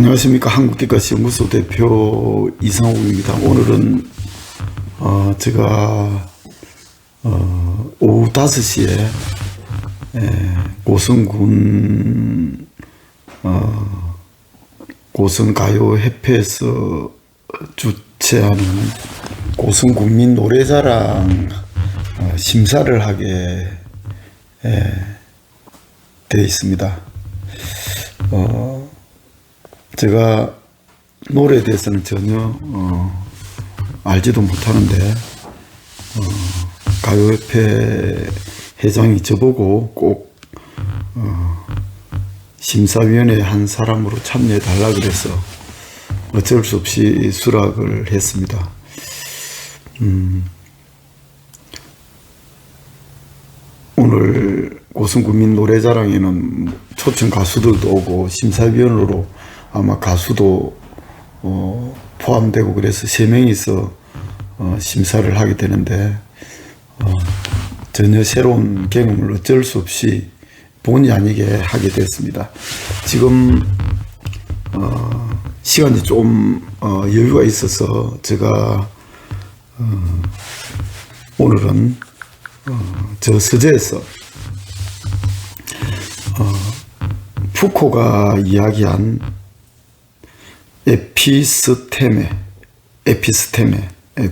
안녕하십니까. 한국기가시연구소 대표 이상욱입니다. 오늘은 제가 오후 5시에 고성군 고성가요협회에서 주최하는 고성국민 노래자랑 심사를 하게 되어 있습니다. 제가 노래에 대해서는 전혀 알지도 못하는데 가요협회 회장이 저보고 꼭 심사위원회 한 사람으로 참여해 달라 그래서 어쩔 수 없이 수락을 했습니다. 오늘 고성군민 노래자랑에는 초청 가수들도 오고 심사위원으로 아마 가수도 포함되고 그래서 3명이서 심사를 하게 되는데 전혀 새로운 경험을 어쩔 수 없이 본의 아니게 하게 됐습니다. 지금 시간이 좀 여유가 있어서 제가 오늘은 저 서재에서 푸코가 이야기한 에피스테메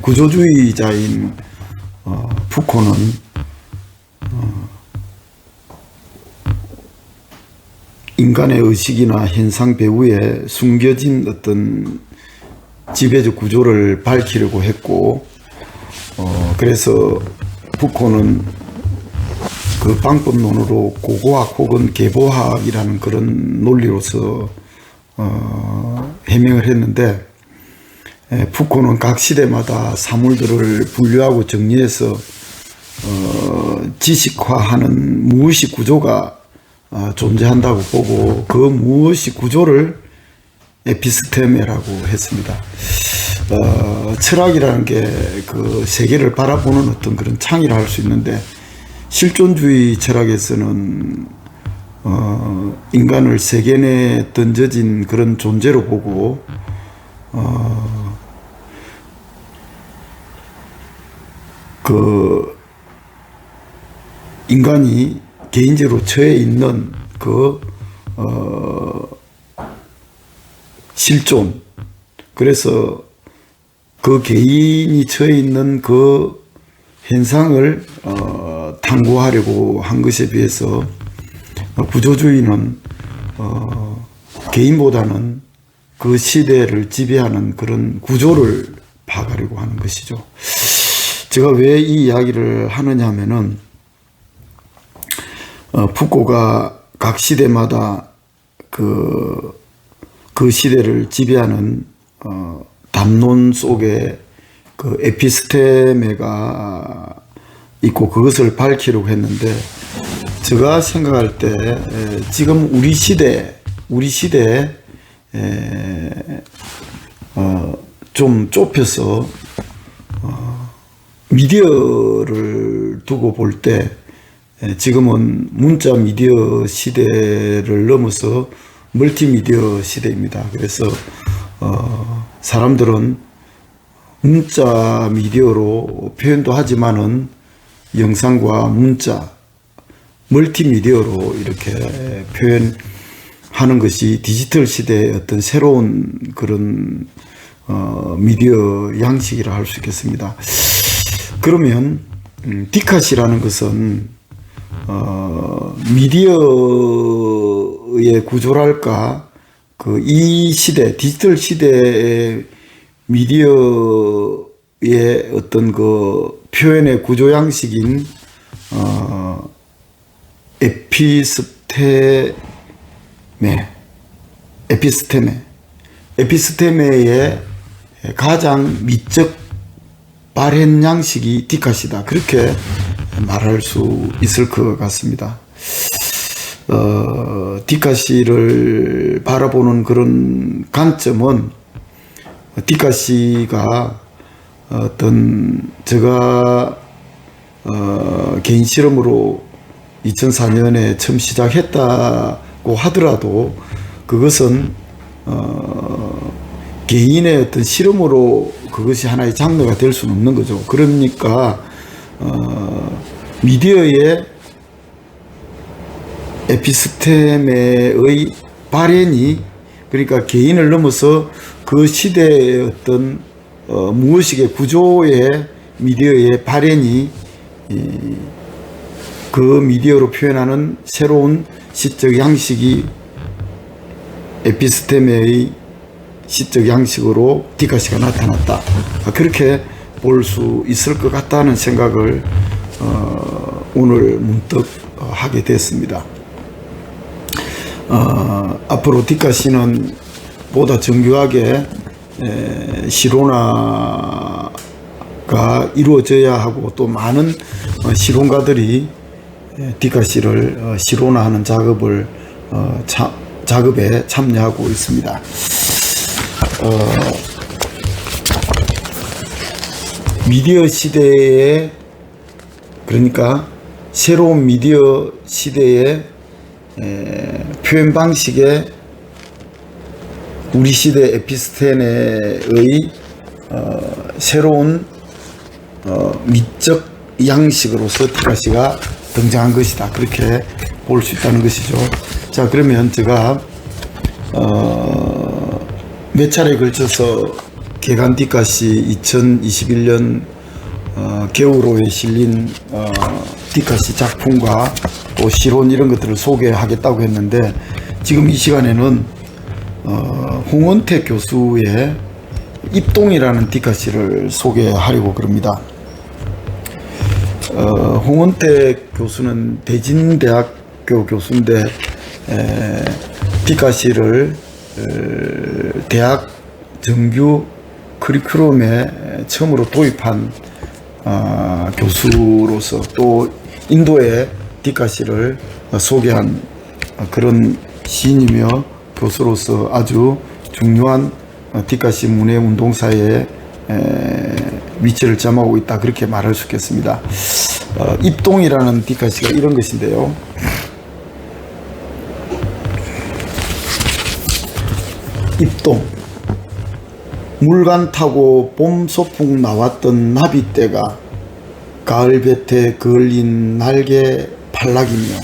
구조주의자인 푸코는 인간의 의식이나 현상 배후에 숨겨진 어떤 지배적 구조를 밝히려고 했고, 그래서 푸코는 그 방법론으로 고고학 혹은 계보학이라는 그런 논리로서 해명을 했는데, 푸코는 각 시대마다 사물들을 분류하고 정리해서 지식화하는 무의식 구조가 존재한다고 보고 그 무의식 구조를 에피스테메라고 했습니다. 철학이라는 게 그 세계를 바라보는 어떤 그런 창의를 할 수 있는데, 실존주의 철학에서는 인간을 세계 내에 던져진 그런 존재로 보고 그 인간이 개인적으로 처해 있는 그 실존, 그래서 그 개인이 처해 있는 그 현상을 탐구하려고 한 것에 비해서 구조주의는 개인보다는 그 시대를 지배하는 그런 구조를 파악하려고 하는 것이죠. 제가 왜 이 이야기를 하느냐 하면은 푸코가 각 시대마다 그 시대를 지배하는 담론 속에 그 에피스테메가 있고 그것을 밝히려고 했는데, 제가 생각할 때 지금 우리 시대에 좀 좁혀서 미디어를 두고 볼 때 지금은 문자 미디어 시대를 넘어서 멀티미디어 시대입니다. 그래서 사람들은 문자 미디어로 표현도 하지만은 영상과 문자 멀티미디어로 이렇게 표현하는 것이 디지털 시대의 어떤 새로운 그런 미디어 양식이라 할 수 있겠습니다. 그러면 디카시라는 것은 미디어의 구조랄까, 그 이 시대 디지털 시대의 미디어의 어떤 그 표현의 구조 양식인 에피스테메의 가장 미적 발현 양식이 디카시다, 그렇게 말할 수 있을 것 같습니다. 디카시를 바라보는 그런 관점은, 디카시가 어떤 제가 개인 실험으로 2004년에 처음 시작했다고 하더라도 그것은 개인의 어떤 실험으로 그것이 하나의 장르가 될 수는 없는 거죠. 그러니까 미디어의 에피스테메의 발현이, 그러니까 개인을 넘어서 그 시대의 어떤 무의식의 구조의 미디어의 발현이 그 미디어로 표현하는 새로운 시적 양식이 에피스테메의 시적 양식으로 디카시가 나타났다. 그렇게 볼 수 있을 것 같다는 생각을 오늘 문득 하게 됐습니다. 앞으로 디카시는 보다 정교하게 실온화가 이루어져야 하고, 또 많은 실온가들이 디카시를 실온화하는 작업에 참여하고 있습니다. 미디어 시대에, 그러니까 새로운 미디어 시대의 표현 방식에 우리 시대 에피스테네의 새로운 미적 양식으로서 디카시가 등장한 것이다. 그렇게 볼 수 있다는 것이죠. 자, 그러면 제가 몇 차례에 걸쳐서 개간 디카시 2021년 겨울호에 실린 디카시 작품과 또 실온 이런 것들을 소개하겠다고 했는데, 지금 이 시간에는 홍원택 교수의 입동이라는 디카시를 소개하려고 그럽니다. 홍원택 교수는 대진대학교 교수인데 디카시를 대학 정규 커리큘럼에 처음으로 도입한 교수로서, 또 인도의 디카시를 소개한 그런 시인이며 교수로서 아주 중요한 디카시 문예 운동사에 위치를 점하고 있다, 그렇게 말할 수 있겠습니다. 입동이라는 디카시가 이런 것인데요. 입동. 물간 타고 봄 소풍 나왔던 나비떼가 가을 볕에 그을린 날개 팔락이며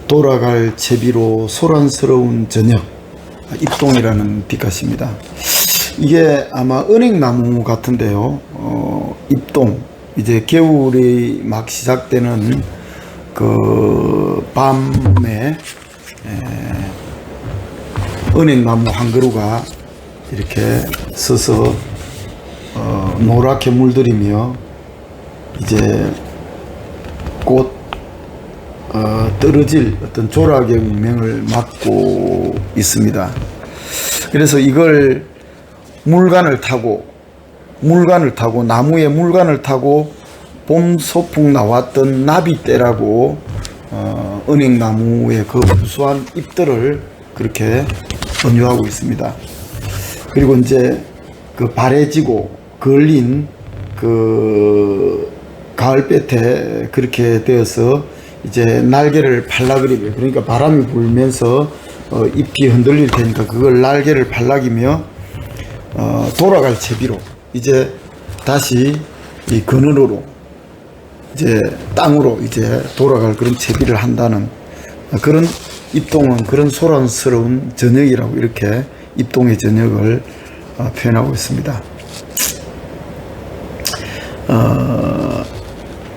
돌아갈 채비로 소란스러운 저녁. 입동이라는 디카시입니다. 이게 아마 은행나무 같은데요. 입동, 이제 겨울이 막 시작되는 그 밤에 은행나무 한 그루가 이렇게 서서 노랗게 물들이며 이제 곧 떨어질 어떤 조락의 운명을 맞고 있습니다. 그래서 이걸 물간을 타고 나무에 물간을 타고 봄 소풍 나왔던 나비떼라고 은행나무의 그 무수한 잎들을 그렇게 은유하고 있습니다. 그리고 이제 그 바래지고 걸린 그 가을볕에 그렇게 되어서 이제 날개를 팔락거리며, 그러니까 바람이 불면서 잎이 흔들릴 테니까 그걸 날개를 팔락이며 돌아갈 채비로 이제 다시 이 그늘으로 이제 땅으로 이제 돌아갈 그런 채비를 한다는 그런 입동은 그런 소란스러운 저녁이라고 이렇게 입동의 저녁을 표현하고 있습니다.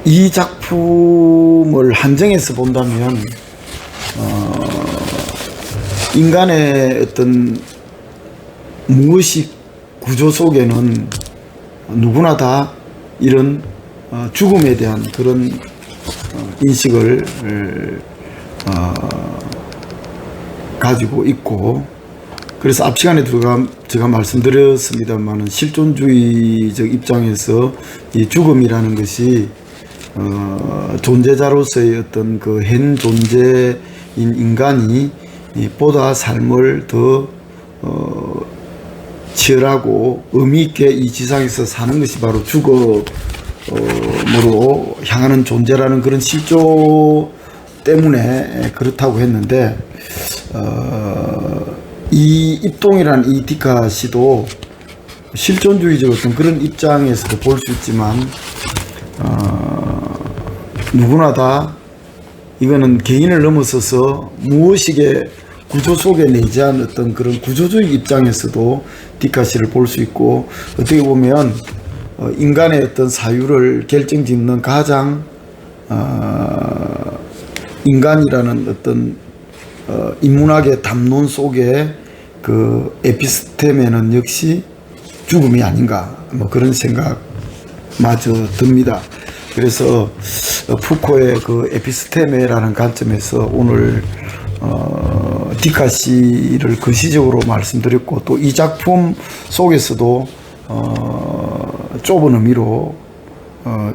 이 작품을 한정해서 본다면 인간의 어떤 무의식 구조 속에는 누구나 다 이런 죽음에 대한 그런 인식을 가지고 있고, 그래서 앞 시간에도 제가 말씀드렸습니다만은 실존주의적 입장에서 이 죽음이라는 것이 존재자로서의 어떤 그 현 존재인 인간이 보다 삶을 더 치열하고 의미있게 이 지상에서 사는 것이 바로 죽음으로 향하는 존재라는 그런 실조 때문에 그렇다고 했는데, 이 입동이라는 이 디카시도 실존주의적 어떤 그런 입장에서도 볼 수 있지만 누구나 다 이거는 개인을 넘어서서 무의식의 구조 속에 내재한 어떤 그런 구조주의 입장에서도 디카시를 볼 수 있고, 어떻게 보면 인간의 어떤 사유를 결정짓는 가장 인간이라는 어떤 인문학의 담론 속에 그 에피스테메는 역시 죽음이 아닌가, 뭐 그런 생각마저 듭니다. 그래서 푸코의 그 에피스테메라는 관점에서 오늘 디카시를 거시적으로 말씀드렸고, 또 이 작품 속에서도 좁은 의미로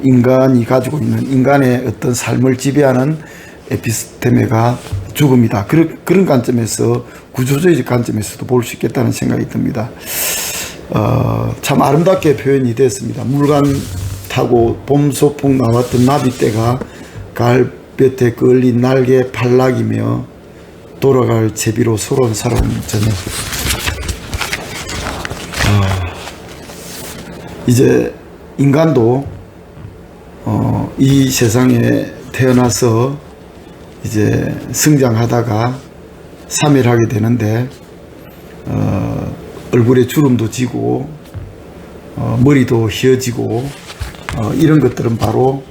인간이 가지고 있는 인간의 어떤 삶을 지배하는 에피스테메가 죽음이다. 그런 관점에서, 구조적인 관점에서도 볼 수 있겠다는 생각이 듭니다. 참 아름답게 표현이 됐습니다. 물간 타고 봄 소풍 나왔던 나비떼가 가을볕에 걸린 날개 팔락이며 돌아갈 제비로 서러운 살아온 저녁. 이제 인간도 이 세상에 태어나서 이제 성장하다가 사멸하게 되는데, 얼굴에 주름도 지고 머리도 휘어지고 이런 것들은 바로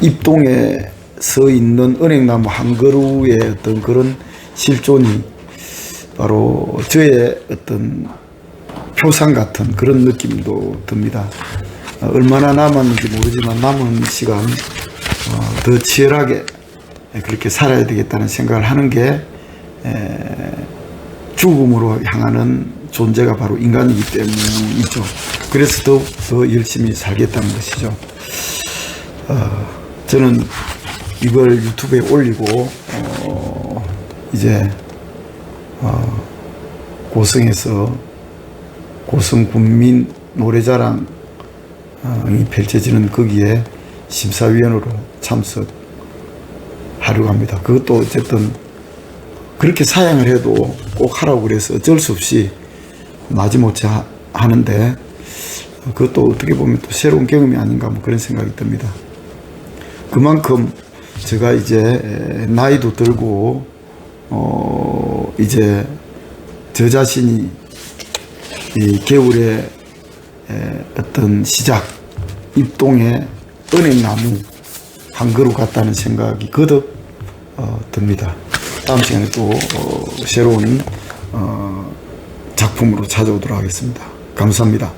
입동에 서 있는 은행나무 한 그루의 어떤 그런 실존이 바로 저의 어떤 표상 같은 그런 느낌도 듭니다. 얼마나 남았는지 모르지만 남은 시간 더 치열하게 그렇게 살아야 되겠다는 생각을 하는 게 죽음으로 향하는 존재가 바로 인간이기 때문이죠. 그래서 더 열심히 살겠다는 것이죠. 저는 이걸 유튜브에 올리고 이제 고성에서 고성군민 노래자랑이 펼쳐지는 거기에 심사위원으로 참석하려고 합니다. 그것도 어쨌든 그렇게 사양을 해도 꼭 하라고 그래서 어쩔 수 없이 마지못해 하는데, 그것도 어떻게 보면 또 새로운 경험이 아닌가, 뭐 그런 생각이 듭니다. 그만큼 제가 이제 나이도 들고 이제 저 자신이 이 겨울의 어떤 시작, 입동의 은행나무 한 그루 같다는 생각이 거듭 듭니다. 다음 시간에 또 새로운 작품으로 찾아오도록 하겠습니다. 감사합니다.